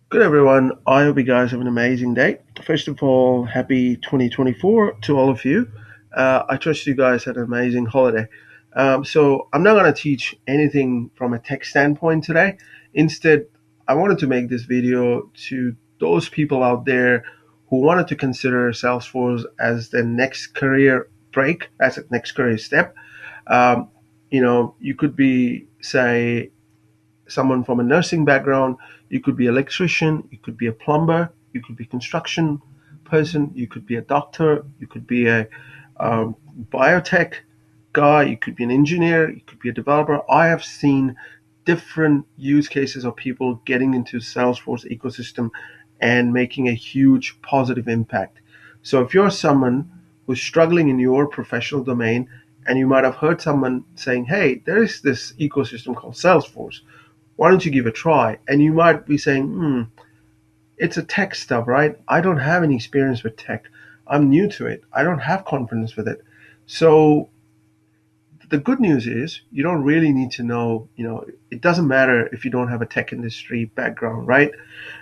Good everyone. I hope you guys have an amazing day. First of all, happy 2024 to all of you. I trust you guys had an amazing holiday. So I'm not going to teach anything from a tech standpoint today. Instead, I wanted to make this video to those people out there who wanted to consider Salesforce as the next career break, as a next career step. Um, you could be, say, someone from a nursing background. You could be an electrician, you could be a plumber, you could be a construction person, you could be a doctor, you could be a biotech guy, you could be an engineer, you could be a developer. I have seen different use cases of people getting into Salesforce ecosystem and making a huge positive impact. So if you're someone who's struggling in your professional domain and you might have heard someone saying, hey, there is this ecosystem called Salesforce, why don't you give it a try? And you might be saying, it's a tech stuff, right? I don't have any experience with tech. I'm new to it. I don't have confidence with it. So the good news is you don't really need to know, it doesn't matter if you don't have a tech industry background, right?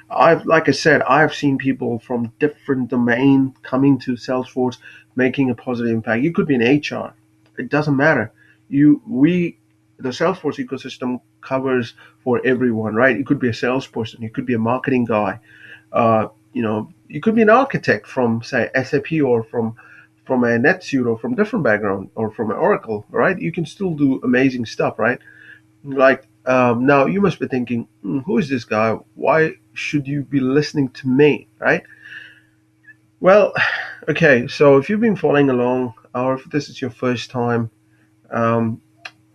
Like I said, I've seen people from different domain coming to Salesforce making a positive impact. You could be in HR. It doesn't matter. The Salesforce ecosystem covers for everyone, right? You could be a salesperson. You could be a marketing guy. You could be an architect from, say, SAP or from a NetSuite or from different background or from an Oracle, right? You can still do amazing stuff, right? Like now, you must be thinking, who is this guy? Why should you be listening to me, right? Well, okay. So if you've been following along, or if this is your first time, um,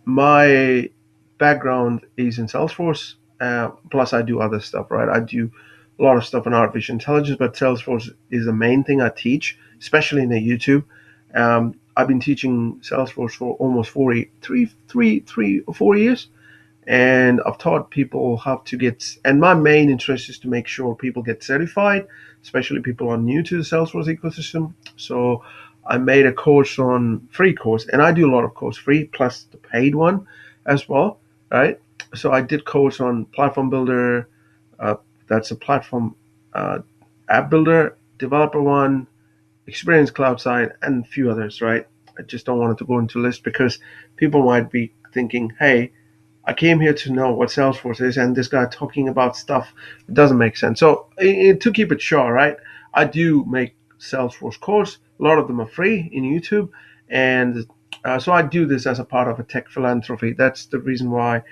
my background is in Salesforce. Plus, I do other stuff, right? I do a lot of stuff in artificial intelligence, but Salesforce is the main thing I teach, especially in the YouTube. I've been teaching Salesforce for almost 4 years, and I've taught people how to get. And my main interest is to make sure people get certified, especially people are new to the Salesforce ecosystem. So I made a course on free course, and I do a lot of course free plus the paid one as well, right? So I did course on platform builder. Uh, that's a platform app builder, developer one, experience cloud side, and a few others, right? I just don't want to go into list because people might be thinking, hey, I came here to know what Salesforce is, and this guy talking about stuff it doesn't make sense. So, to keep it short, right? I do make Salesforce course. A lot of them are free in YouTube, and so I do this as a part of a tech philanthropy. That's the reason why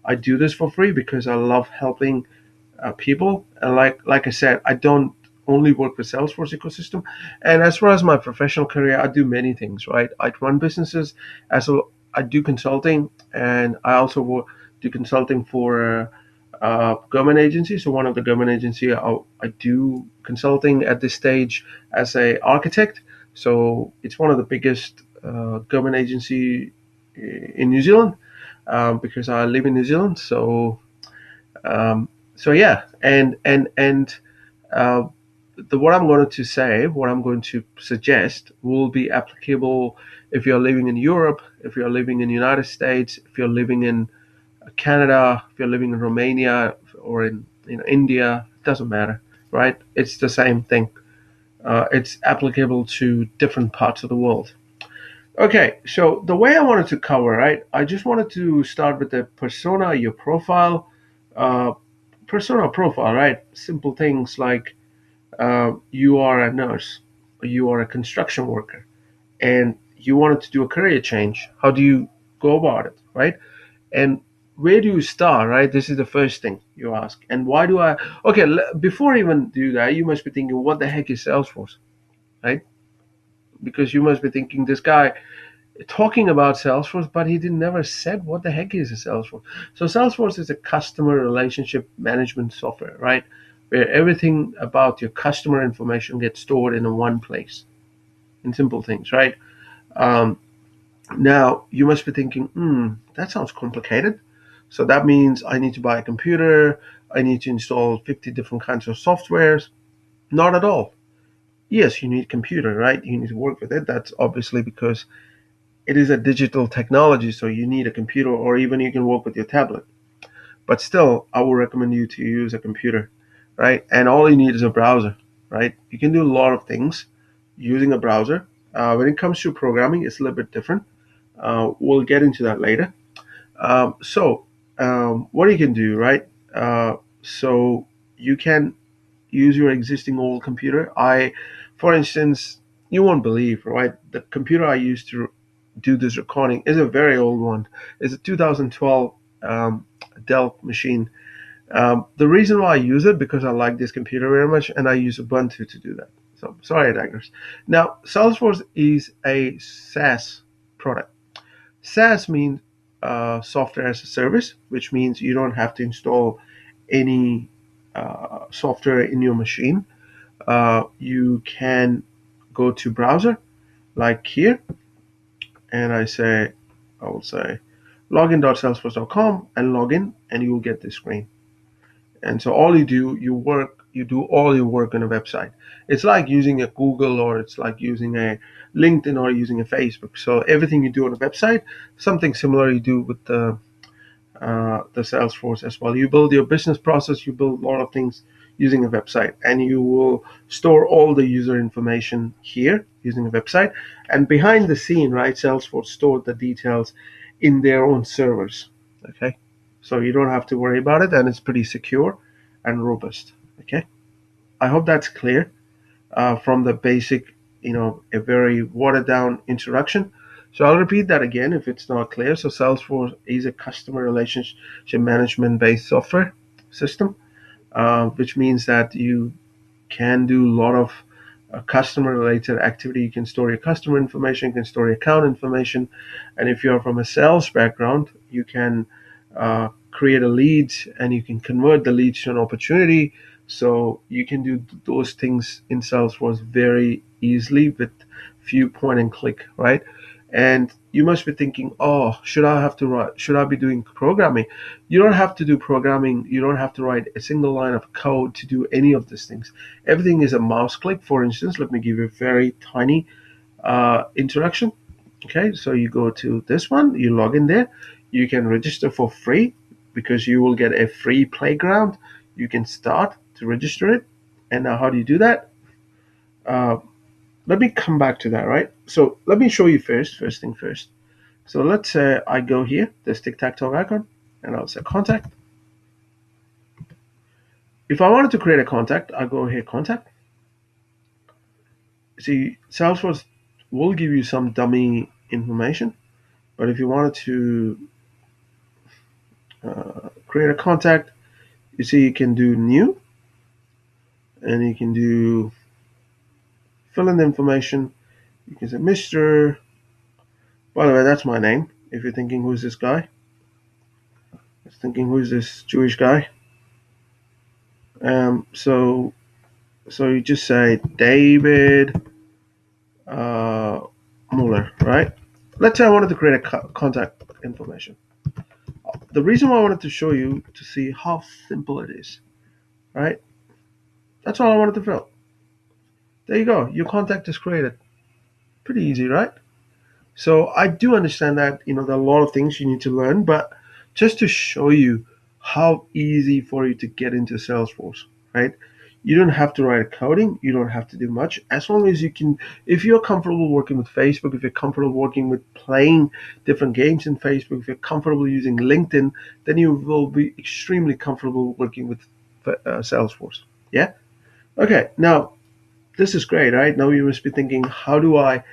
I do this for free because I love helping people. And like I said, I don't only work with Salesforce ecosystem. And as far as my professional career, I do many things. Right, I run businesses as well. I do consulting, and I also do consulting for government agencies. So one of the government agency, I do consulting at this stage as a architect. So it's one of the biggest government agency in New Zealand because I live in New Zealand. Um, so yeah, and uh, what I'm going to say, what I'm going to suggest, will be applicable if you're living in Europe, if you're living in the United States, if you're living in Canada, if you're living in Romania or in India. It doesn't matter, right? It's the same thing. It's applicable to different parts of the world. Okay, so the way I wanted to cover, right? I just wanted to start with the persona, your profile, uh, persona profile, right? Simple things like you are a nurse, you are a construction worker, and you wanted to do a career change. How do you go about it, right? And where do you start, right? This is the first thing you ask. And why do I? Okay, before I even do that, you must be thinking, what the heck is Salesforce, right? Because you must be thinking, this guy talking about Salesforce, but he didn't never said what the heck is a Salesforce. So Salesforce is a customer relationship management software, right? Where everything about your customer information gets stored in a one place, in simple things, right? Um, Now you must be thinking, that sounds complicated. So that means I need to buy a computer, I need to install 50 different kinds of softwares. Not at all. Yes, you need a computer, right? You need to work with it. That's obviously because it is a digital technology, so you need a computer, or even you can work with your tablet. But still, I would recommend you to use a computer. right? And all you need is a browser, right? You can do a lot of things using a browser. When it comes to programming, it's a little bit different. We'll get into that later. What you can do, right? So you can use your existing old computer. For instance, you won't believe, right? The computer I used to do this recording is a very old one. It's a 2012 Dell machine. The reason why I use it because I like this computer very much, and I use Ubuntu to do that. So sorry, I digress. Now, Salesforce is a SaaS product. SaaS means software as a service, which means you don't have to install any software in your machine. You can go to browser like here, and I will say login.salesforce.com and log in, and you will get this screen. And so all you do, you do all your work on a website. It's like using a Google, or it's like using a LinkedIn, or using a Facebook. So everything you do on a website, something similar you do with the Salesforce as well. You build your business process, you build a lot of things using a website, and you will store all the user information here using a website. And behind the scene, right, Salesforce stored the details in their own servers. Okay, so you don't have to worry about it, and it's pretty secure and robust. Okay, I hope that's clear from the basic, a very watered down introduction. So I'll repeat that again if it's not clear. So Salesforce is a customer relationship management based software system, which means that you can do a lot of customer related activity. You can store your customer information, you can store your account information. And if you're from a sales background, you can create a lead, and you can convert the lead to an opportunity. So you can do those things in Salesforce very easily with few point and click, right? And you must be thinking, oh, should I be doing programming? You don't have to do programming. You don't have to write a single line of code to do any of these things. Everything is a mouse click. For instance, let me give you a very tiny introduction. Okay, so you go to this one, you log in there. You can register for free because you will get a free playground. You can start to register it. And now, how do you do that? Uh, Let me come back to that, right? So let me show you first thing first. So let's say I go here, this tic-tac-toe icon, and I'll say contact. If I wanted to create a contact, I go here, contact. See, Salesforce will give you some dummy information, but if you wanted to create a contact, you see you can do new, and you can do fill in the information. You can say Mr. By the way, that's my name. If you're thinking, who's this guy? Thinking, who's this Jewish guy? So you just say David Muller, right? Let's say I wanted to create a contact information. The reason why I wanted to show you to see how simple it is, right? That's all I wanted to fill. There you go. Your contact is created. Pretty easy, right? So I do understand that there are a lot of things you need to learn, but just to show you how easy for you to get into Salesforce, right? You don't have to write a coding. You don't have to do much. As long as you can, if you're comfortable working with Facebook, if you're comfortable working with playing different games in Facebook, if you're comfortable using LinkedIn, then you will be extremely comfortable working with Salesforce. Yeah? Okay, now this is great, right? Now you must be thinking, how do I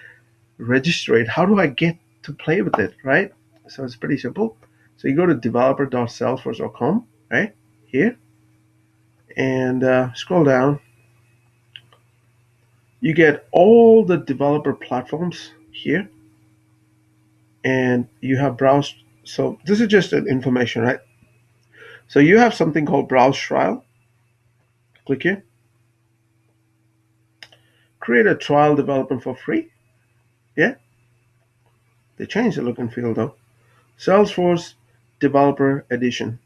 registrate? How do I get to play with it, right? So it's pretty simple. So you go to developer.salesforce.com, right? Here, and scroll down. You get all the developer platforms here, and you have browse. So this is just an information, right? So you have something called browse trial. Click here. Create a trial development for free. Yeah. They changed the look and feel though. Salesforce Developer Edition.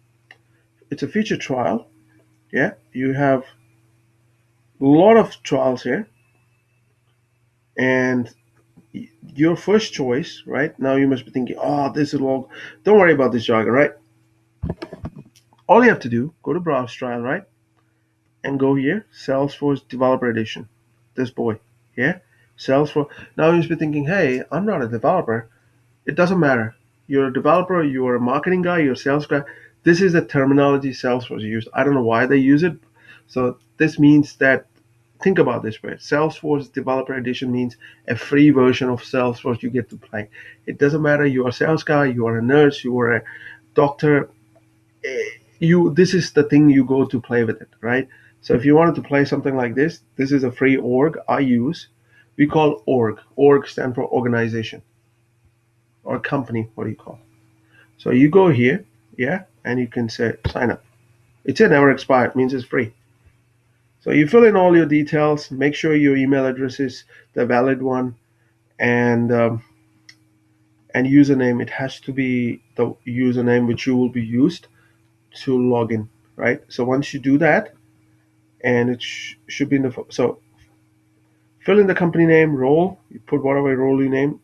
It's a feature trial. Yeah. You have a lot of trials here, and your first choice, right? Now you must be thinking, oh, this is all. Don't worry about this jargon, right? All you have to do, go to browse trial, right? and go here, Salesforce Developer Edition. This boy, yeah, Salesforce. Now you must be thinking, hey, I'm not a developer. It doesn't matter. You're a developer, you're a marketing guy, you're a sales guy. This is the terminology Salesforce used. I don't know why they use it. So this means that, think about this way. Salesforce Developer Edition means a free version of Salesforce you get to play. It doesn't matter you are a sales guy, you are a nurse, you are a doctor. You This is the thing you go to play with it, right? So if you wanted to play something like this is a free org I use. We call org. Org stand for organization or company. What do you call? So you go here, yeah, and you can say sign up. It's a never expired, means it's free. So you fill in all your details, make sure your email address is the valid one, and username. It has to be the username which you will be used to log in, right? So once you do that, and it should be in the so fill in the company name, role. You put whatever role you name.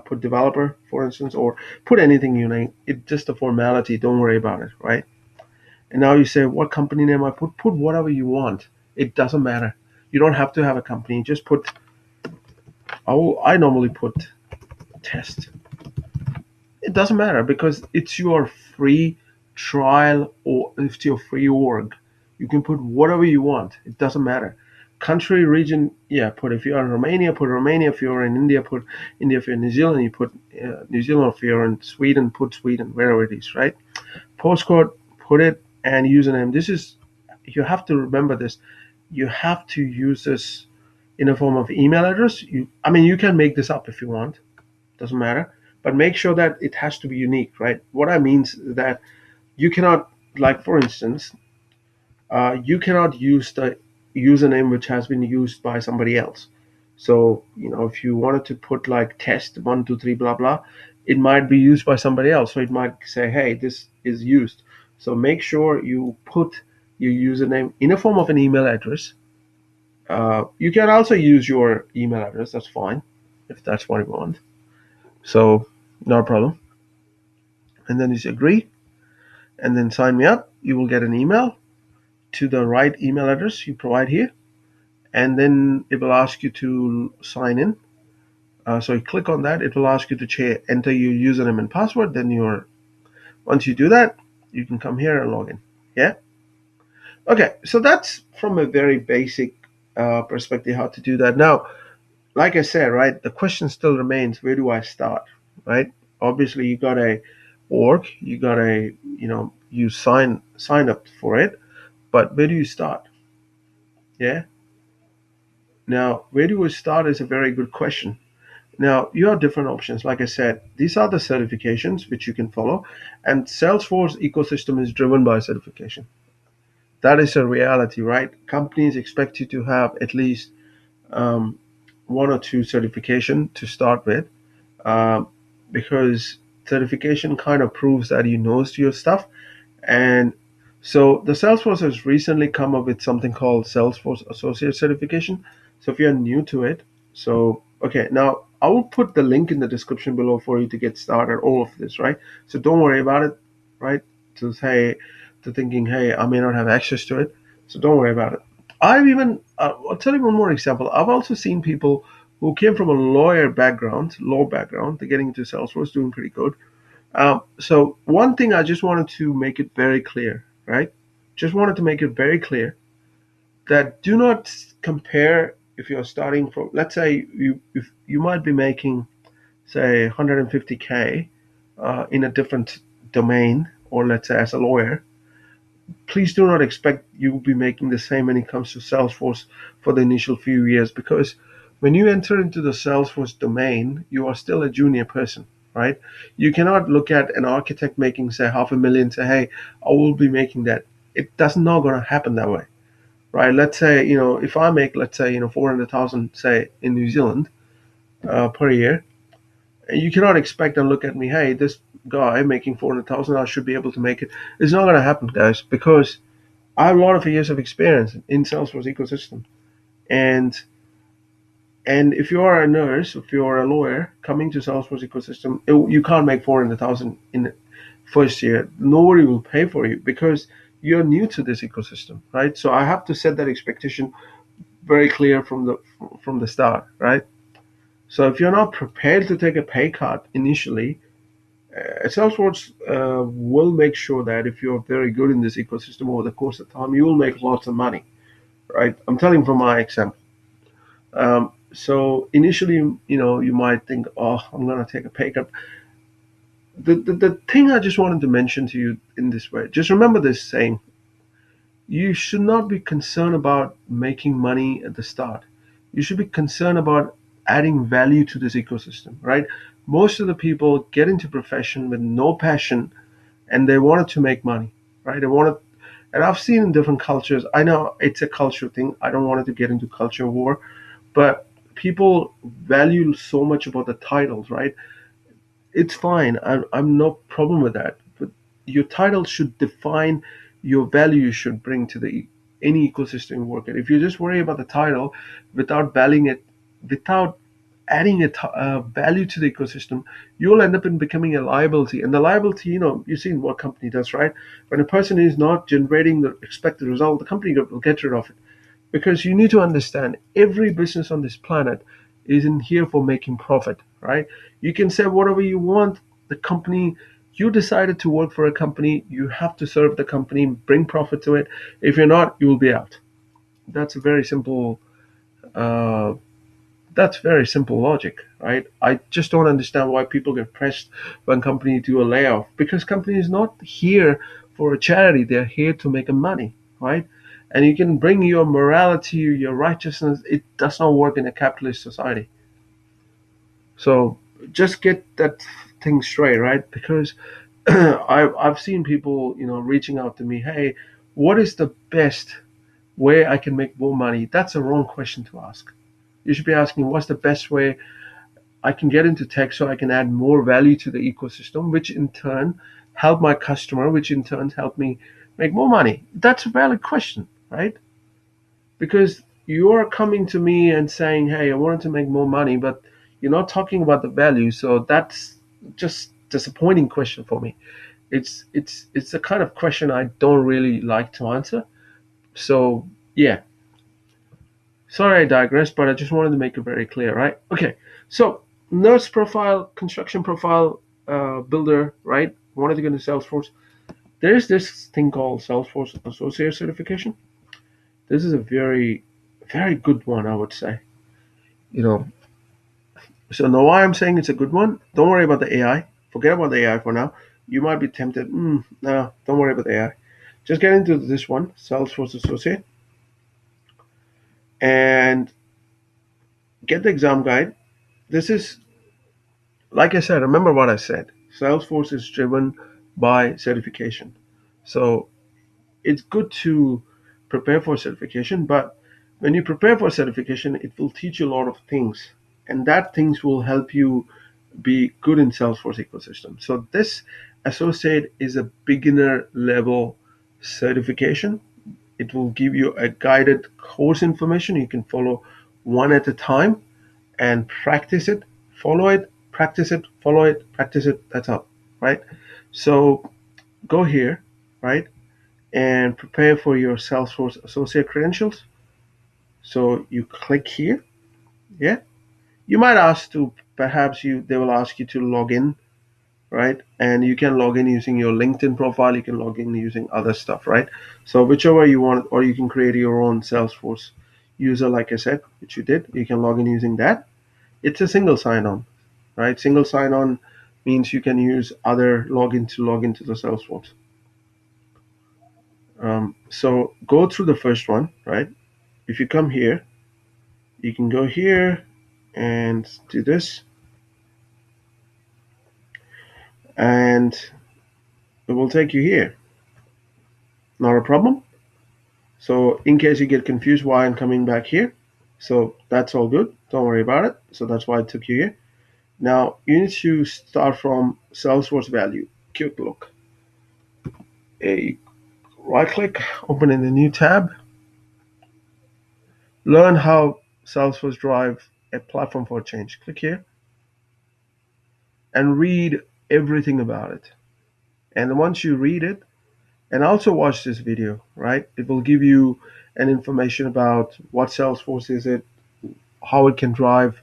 Put developer, for instance, or put anything you name. It's just a formality. Don't worry about it, right? And now you say, what company name I put? Put whatever you want. It doesn't matter. You don't have to have a company. Just put. I normally put test. It doesn't matter because it's your free trial or it's your free org. You can put whatever you want. It doesn't matter. Country, region, yeah, put if you're in Romania, put Romania. If you're in India, put India. If you're in New Zealand, you put New Zealand. If you're in Sweden, put Sweden, wherever it is, right? Postcode, put it, and username. This is, you have to remember this. You have to use this in a form of email address. You can make this up if you want. Doesn't matter. But make sure that it has to be unique, right? What I mean is that you cannot, like for instance, you cannot use the username which has been used by somebody else. So, if you wanted to put like test 1 2 3 blah blah, it might be used by somebody else. So it might say, hey, this is used. So make sure you put your username in a form of an email address. You can also use your email address. That's fine if that's what you want. So not a problem. And then you say agree, and then sign me up. You will get an email to the right email address you provide here, and then it will ask you to sign in. So you click on that. It will ask you to enter your username and password. Then once you do that, you can come here and log in. Yeah. Okay. So that's from a very basic perspective how to do that. Now, like I said, right, the question still remains: where do I start? Right. Obviously, you got a org. You got you sign up for it. But where do you start? Yeah. Now, where do we start is a very good question. Now, you have different options. Like I said, these are the certifications which you can follow, and Salesforce ecosystem is driven by certification. That is a reality, right? Companies expect you to have at least um, one or two certification to start with, um, because certification kind of proves that you know your stuff. And so the Salesforce has recently come up with something called Salesforce Associate Certification. So if you're new to it, so okay, now I will put the link in the description below for you to get started all of this, right? So don't worry about it, right? To thinking, hey, I may not have access to it. So don't worry about it. I'll tell you one more example. I've also seen people who came from a law background, they're getting into Salesforce, doing pretty good. So one thing I just wanted to make it very clear, right? Just wanted to make it very clear that do not compare if you're starting from, let's say if you might be making, say, 150K in a different domain, or let's say as a lawyer. Please do not expect you will be making the same when it comes to Salesforce for the initial few years, because when you enter into the Salesforce domain, you are still a junior person, right? You cannot look at an architect making, say, 500,000, say, hey, I will be making that. It does not going to happen that way, right? Let's say, if I make, let's say, 400,000, say, in New Zealand per year, you cannot expect and look at me, hey, this guy making 400,000, I should be able to make it. It's not going to happen, guys, because I have a lot of years of experience in Salesforce ecosystem, and if you are a nurse, if you are a lawyer coming to Salesforce ecosystem, you can't make 400,000 in the first year. Nobody will pay for you because you're new to this ecosystem, right? So I have to set that expectation very clear from the start, right? So if you're not prepared to take a pay cut initially, Salesforce will make sure that if you're very good in this ecosystem over the course of time, you will make lots of money, right? I'm telling from my example. So initially, you might think, oh, I'm going to take a pay cut. The thing I just wanted to mention to you in this way, just remember this saying: you should not be concerned about making money at the start. You should be concerned about adding value to this ecosystem, right? Most of the people get into profession with no passion and they wanted to make money, right? They wanted, and I've seen in different cultures. I know it's a culture thing. I don't want it to get into culture war, but people value so much about the titles, right? It's fine. I'm no problem with that. But your title should define your value you should bring to the any ecosystem you work at. If you just worry about the title without valuing it, without adding a value to the ecosystem, you'll end up in becoming a liability. And the liability, you've seen what company does, right? When a person is not generating the expected result, the company will get rid of it. Because you need to understand every business on this planet isn't here for making profit, right? You can say whatever you want. The company, you decided to work for a company, you have to serve the company, bring profit to it. If you're not, you will be out. That's a very simple. Uh, that's very simple logic, right? I just don't understand why people get pressed when companies do a layoff, because company is not here for a charity. They're here to make a money, right? And you can bring your morality, your righteousness. It does not work in a capitalist society. So just get that thing straight, right? Because I've seen people, reaching out to me, hey, what is the best way I can make more money? That's a wrong question to ask. You should be asking, what's the best way I can get into tech so I can add more value to the ecosystem, which in turn help my customer, which in turn help me make more money? That's a valid question, right? Because you are coming to me and saying, hey, I wanted to make more money, but you're not talking about the value. So that's just disappointing question for me. It's the kind of question I don't really like to answer. So yeah, sorry I digressed, but I just wanted to make it very clear, right? Okay, so nurse profile, construction profile, builder, right? Wanted to go into Salesforce. There's this thing called Salesforce Associate Certification. This is a very, very good one, I would say. You know, so now why I'm saying it's a good one. Don't worry about the AI. Forget about the AI for now. You might be tempted. No, don't worry about the AI. Just get into this one, Salesforce Associate, and get the exam guide. This is, like I said, remember what I said. Salesforce is driven by certification. So it's good to prepare for certification, but when you prepare for certification, it will teach you a lot of things. And that things will help you be good in Salesforce ecosystem. So this associate is a beginner level certification. It will give you a guided course information you can follow one at a time and practice it, follow it, practice it, follow it, practice it. That's all, right? So go here, right, and prepare for your Salesforce associate credentials. So you click here, yeah. You might ask to perhaps they will ask you to log in, right? And you can log in using your LinkedIn profile. You can log in using other stuff, right? So whichever you want, or you can create your own Salesforce user, like I said, which you did. You can log in using that. It's a single sign-on, right? Single sign-on means you can use other login to log into the Salesforce. So go through the first one, right? If you come here, you can go here and do this, and it will take you here. Not a problem. So in case you get confused why I'm coming back here, so that's all good. Don't worry about it. So that's why I took you here. Now you need to start from Salesforce value. Quick look. A right click, open in a new tab. Learn how Salesforce drive a platform for change. Click here and read everything about it. And once you read it and also watch this video, right? It will give you an information about what Salesforce is it, how it can drive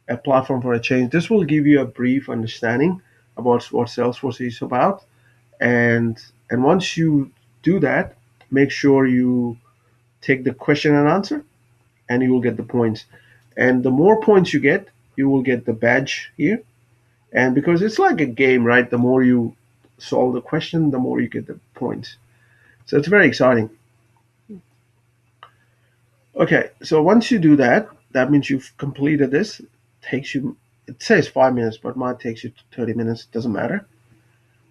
a platform for a change. This will give you a brief understanding about what Salesforce is about. And once you do that, make sure you take the question and answer, and you will get the points. And the more points you get, you will get the badge here. And because it's like a game, right? The more you solve the question, the more you get the points. So it's very exciting. Okay, so once you do that, that means you've completed this. It takes you, it says 5 minutes, but mine takes you 30 minutes. Doesn't matter.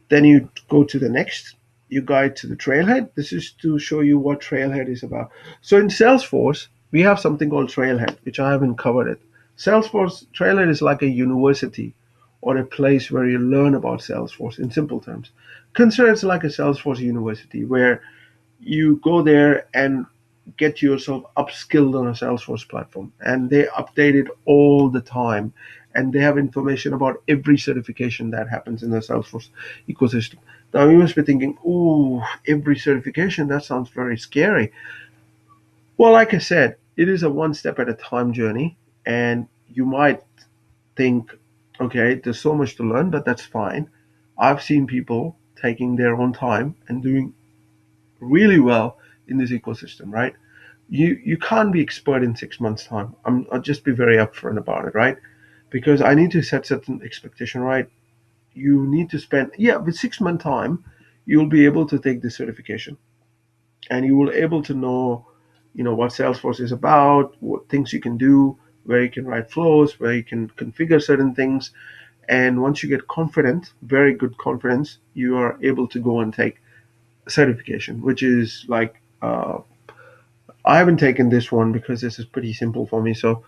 Then you go to the next. You guide to the Trailhead. This is to show you what Trailhead is about. So in Salesforce, we have something called Trailhead, which I haven't covered it. Salesforce Trailhead is like a university or a place where you learn about Salesforce in simple terms. Consider it's like a Salesforce university where you go there and get yourself upskilled on a Salesforce platform. And they update it all the time. And they have information about every certification that happens in the Salesforce ecosystem. Now you must be thinking, "Oh, every certification, that sounds very scary." Well, like I said, it is a one step at a time journey. And you might think, okay, there's so much to learn, but that's fine. I've seen people taking their own time and doing really well in this ecosystem, right? You can't be expert in 6 months' time. I'll just be very upfront about it, right? Because I need to set certain expectation, right? You need to spend, yeah, with 6 month time, you'll be able to take the certification, and you will able to know, what Salesforce is about, what things you can do, where you can write flows, where you can configure certain things, and once you get confident, very good confidence, you are able to go and take certification, which is like I haven't taken this one because this is pretty simple for me. So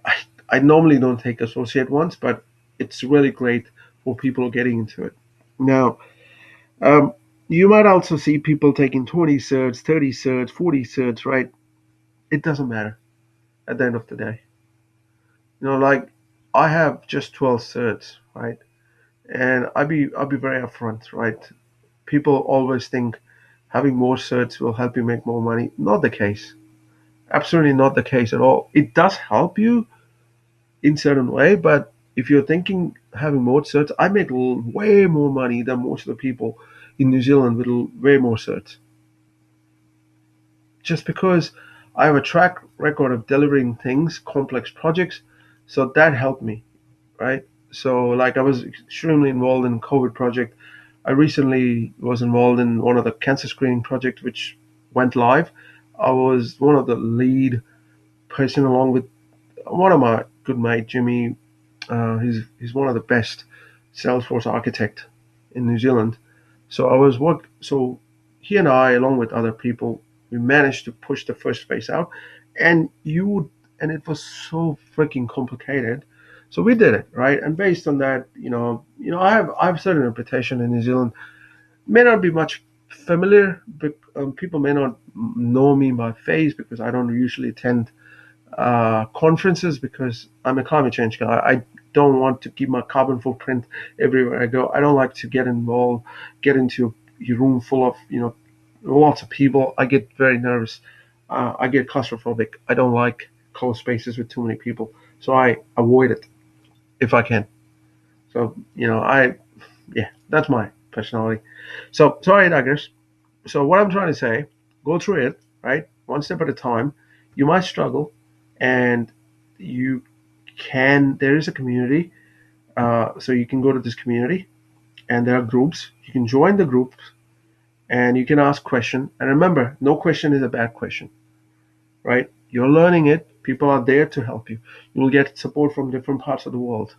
I, I normally don't take associate ones, but it's really great for people getting into it. Now, um, you might also see people taking 20 certs, 30 certs, 40 certs, right? It doesn't matter at the end of the day. Like I have just 12 certs, right? And I'll be very upfront, right? People always think having more certs will help you make more money. Not the case. Absolutely not the case at all. It does help you in certain way, but if you're thinking having more certs, I make way more money than most of the people in New Zealand with way more certs. Just because I have a track record of delivering things, complex projects, so that helped me, right? So like I was extremely involved in COVID project. I recently was involved in one of the cancer screening project which went live. I was one of the lead person along with one of my good mate Jimmy. He's one of the best Salesforce architect in New Zealand. So I was work. So he and I, along with other people, we managed to push the first phase out, and and it was so freaking complicated. So we did it, right? And based on that, I have certain reputation in New Zealand. May not be much familiar, but people may not know me by face because I don't usually attend conferences because I'm a climate change guy. I don't want to keep my carbon footprint everywhere I go. I don't like to get involved, get into a room full of lots of people. I get very nervous. I get claustrophobic. I don't like closed spaces with too many people, so I avoid it if I can. So yeah, that's my personality. So sorry, I digress. So what I'm trying to say, go through it, right? One step at a time. You might struggle, and you there is a community. So you can go to this community, and there are groups. You can join the groups, and you can ask question. And remember, no question is a bad question, right? You're learning it. People are there to help you. You will get support from different parts of the world,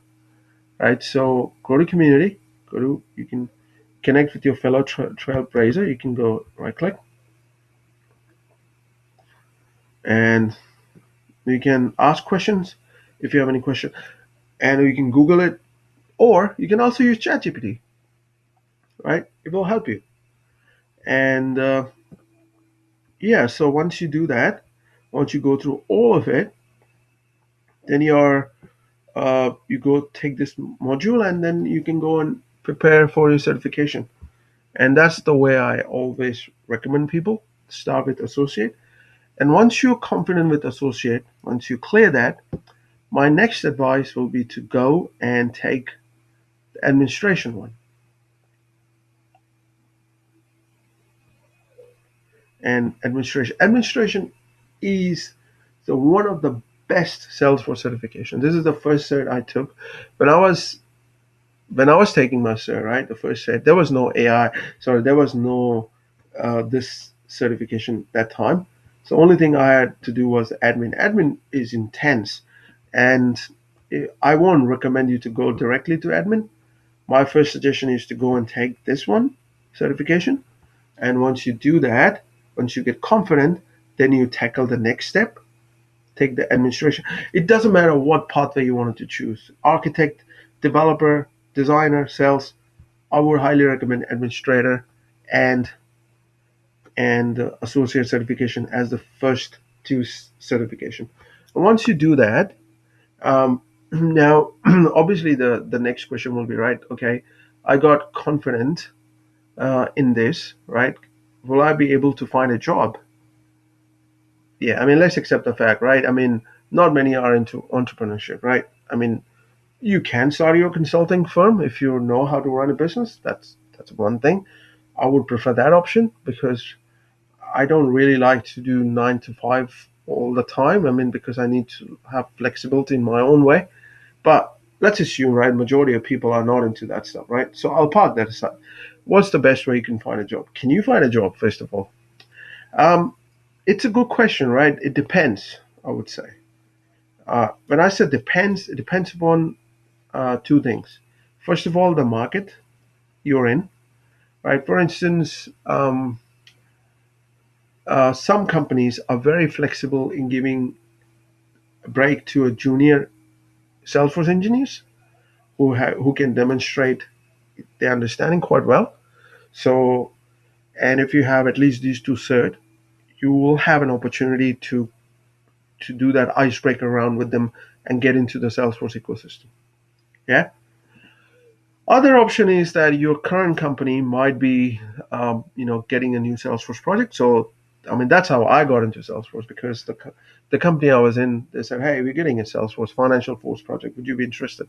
right? So go to community. You can connect with your fellow trailblazer. You can go right click, and you can ask questions if you have any question, and you can Google it, or you can also use ChatGPT, right? It will help you. And yeah, so once you do that, once you go through all of it, then you go take this module, and then you can go and prepare for your certification. And that's the way I always recommend people start with associate. And once you're confident with associate, once you clear that, my next advice will be to go and take the administration one. And administration is the one of the best Salesforce certification. This is the first cert I took when I was taking my cert, right? The first cert, there was no AI. Sorry, there was no this certification that time. So the only thing I had to do was admin. Admin is intense, and I won't recommend you to go directly to admin. My first suggestion is to go and take this one certification. And once you do that, once you get confident, then you tackle the next step, take the administration. It doesn't matter what pathway you wanted to choose, architect, developer, designer, sales. I would highly recommend administrator and associate certification as the first two certification. And once you do that, now obviously the next question will be, right, okay, I got confident in this, right? Will I be able to find a job? Yeah, I mean, let's accept the fact, right? I mean, not many are into entrepreneurship, right? I mean, you can start your consulting firm if you know how to run a business. That's one thing. I would prefer that option because I don't really like to do 9 to 5 all the time. I mean, because I need to have flexibility in my own way. But let's assume, right, majority of people are not into that stuff, right? So I'll park that aside. What's the best way you can find a job? Can you find a job, first of all? Um, it's a good question, right? It depends, I would say. When I said depends, it depends upon two things. First of all, the market you're in, right? For instance, some companies are very flexible in giving a break to a junior Salesforce engineers who can demonstrate their understanding quite well. So, and if you have at least these two cert, you will have an opportunity to do that icebreaker round with them and get into the Salesforce ecosystem. Yeah. Other option is that your current company might be, getting a new Salesforce project. So, I mean, that's how I got into Salesforce because the company I was in, they said, "Hey, we're getting a Salesforce Financial Force project. Would you be interested?"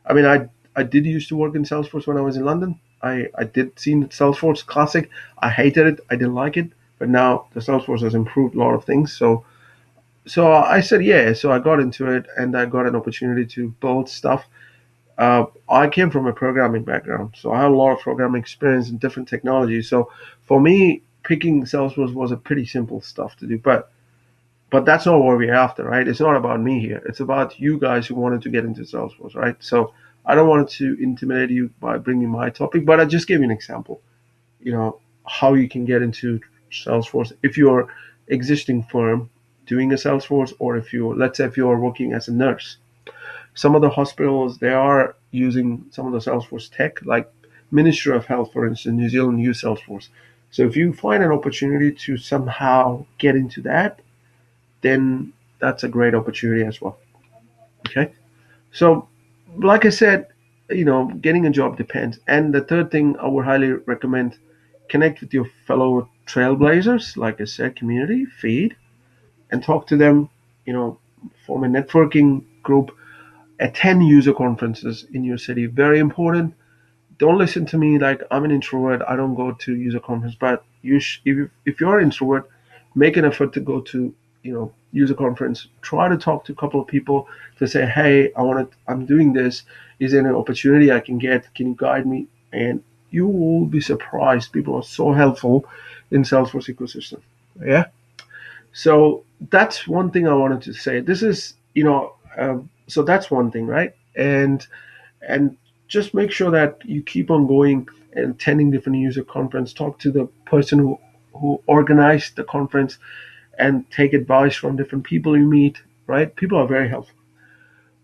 I mean, I did used to work in Salesforce when I was in London. I did see Salesforce Classic. I hated it. I didn't like it. But now the Salesforce has improved a lot of things. So I said yeah. So I got into it and I got an opportunity to build stuff. I came from a programming background, so I had a lot of programming experience in different technologies. So for me, picking Salesforce was a pretty simple stuff to do. But that's not what we're after, right? It's not about me here. It's about you guys who wanted to get into Salesforce, right? So I don't want to intimidate you by bringing my topic, but I just gave you an example. How you can get into Salesforce if you're existing firm doing a Salesforce, or if you, let's say, if you are working as a nurse. Some of the hospitals, they are using some of the Salesforce tech, like Ministry of Health, for instance, New Zealand use Salesforce. So if you find an opportunity to somehow get into that, then that's a great opportunity as well. Okay. So, like I said, getting a job depends. And the third thing I would highly recommend, connect with your fellow trailblazers, like I said, community, feed, and talk to them, form a networking group, attend user conferences in your city. Very important. Don't listen to me like I'm an introvert. I don't go to user conference. But if you're an introvert, make an effort to go to user conference. Try to talk to a couple of people to say, hey, I'm doing this. Is there an opportunity I can get? Can you guide me? And you will be surprised. People are so helpful in Salesforce ecosystem. Yeah. So that's one thing I wanted to say. This is, so that's one thing, right? And just make sure that you keep on going and attending different user conference. Talk to the person who organized the conference and take advice from different people you meet. Right? People are very helpful.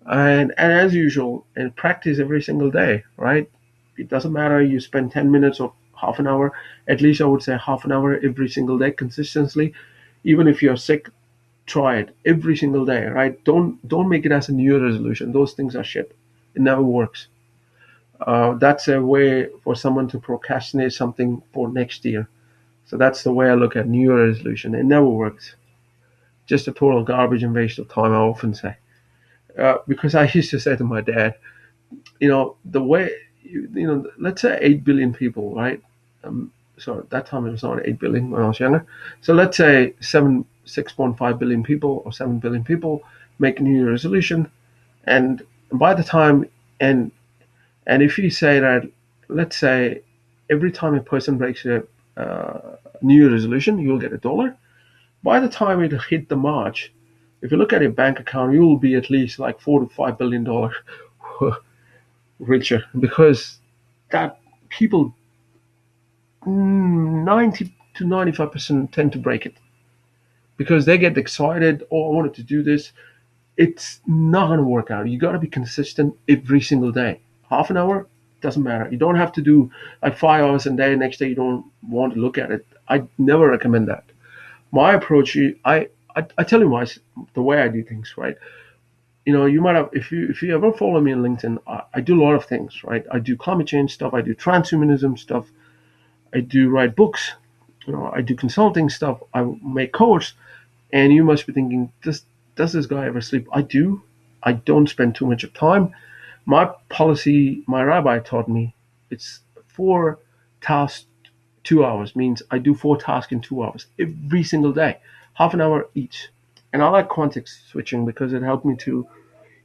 And as usual, and practice every single day. Right? It doesn't matter you spend 10 minutes or half an hour. At least I would say half an hour every single day consistently. Even if you're sick, try it every single day. Right? Don't make it as a New Year resolution. Those things are shit. It never works. That's a way for someone to procrastinate something for next year. So that's the way I look at New Year resolution. It never works. Just a total garbage and waste of time, I often say. Because I used to say to my dad, the way, let's say 8 billion people, right? So at that time it was not 8 billion when I was younger. So let's say 6.5 billion people or 7 billion people make a New Year resolution. And by the time, and and if you say that, let's say every time a person breaks a New Year resolution, you'll get $1. By the time it hit the March, if you look at your bank account, you will be at least like $4 to $5 billion richer, because that people 90 to 95% tend to break it because they get excited. Oh, I wanted to do this. It's not going to work out. You got to be consistent every single day. Half an hour doesn't matter. You don't have to do like 5 hours a day. Next day you don't want to look at it. I never recommend that. My approach, I tell you the way I do things, right? You might have, if you ever follow me on LinkedIn, I do a lot of things, right? I do climate change stuff, I do transhumanism stuff, I do write books, I do consulting stuff, I make codes, and you must be thinking, does this guy ever sleep? I do. I don't spend too much of time. My policy, my rabbi taught me, it's 4 tasks, 2 hours, means I do 4 tasks in 2 hours every single day, half an hour each. And I like context switching because it helped me to,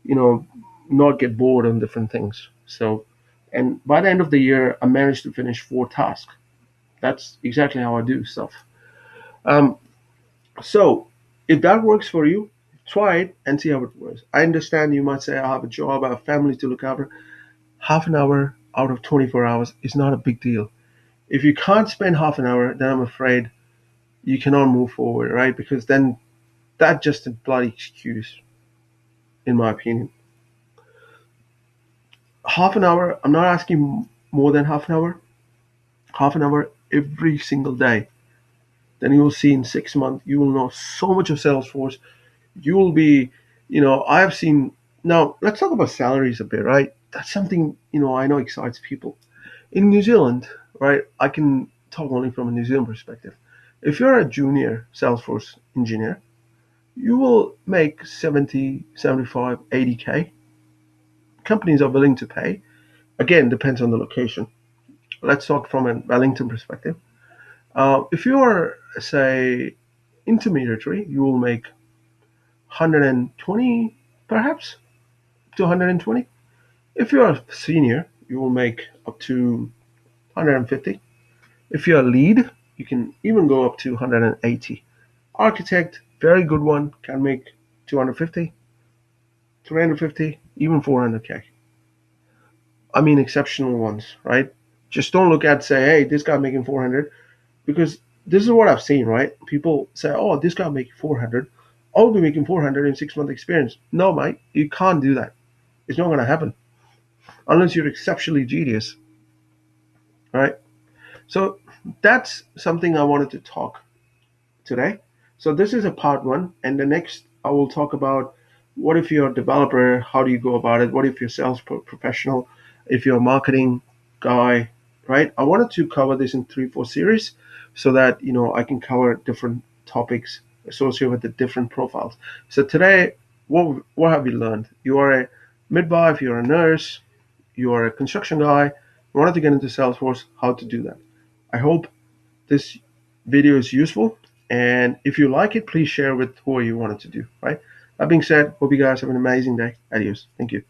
you know, not get bored on different things. So, and by the end of the year, I managed to finish 4 tasks. That's exactly how I do stuff. Um, so, if that works for you, try it and see how it works. I understand you might say, I have a job, I have family to look after. Half an hour out of 24 hours is not a big deal. If you can't spend half an hour, then I'm afraid you cannot move forward, right? Because then that's just a bloody excuse, in my opinion. Half an hour, I'm not asking more than half an hour every single day. Then you will see in 6 months, you will know so much of Salesforce. You will be, I've seen. Now, let's talk about salaries a bit, right? That's something, I know excites people. In New Zealand, right, I can talk only from a New Zealand perspective. If you're a junior Salesforce engineer, you will make 70, 75, 80K. Companies are willing to pay. Again, depends on the location. Let's talk from a Wellington perspective. If you are, say, intermediary, you will make 120, perhaps, to 120. If you're a senior, you will make up to 150. If you're a lead, you can even go up to 180. Architect, very good one, can make 250, 350, even 400K. I mean, exceptional ones, right? Just don't look at, say, hey, this guy making 400, because this is what I've seen, right? People say, oh, this guy making 400. I'll be making 400 in 6 month experience. No, mate, you can't do that. It's not going to happen unless you're exceptionally genius, right? So that's something I wanted to talk today. So this is a part one, and the next I will talk about what if you're a developer, how do you go about it? What if you're a sales professional? If you're a marketing guy, right? I wanted to cover this in 3, 4 series so that I can cover different topics associated with the different profiles. So today, what have you learned? You are a midwife, you're a nurse, you are a construction guy. You wanted to get into Salesforce, how to do that. I hope this video is useful. And if you like it, please share with who you want it to do, right? That being said, hope you guys have an amazing day. Adios. Thank you.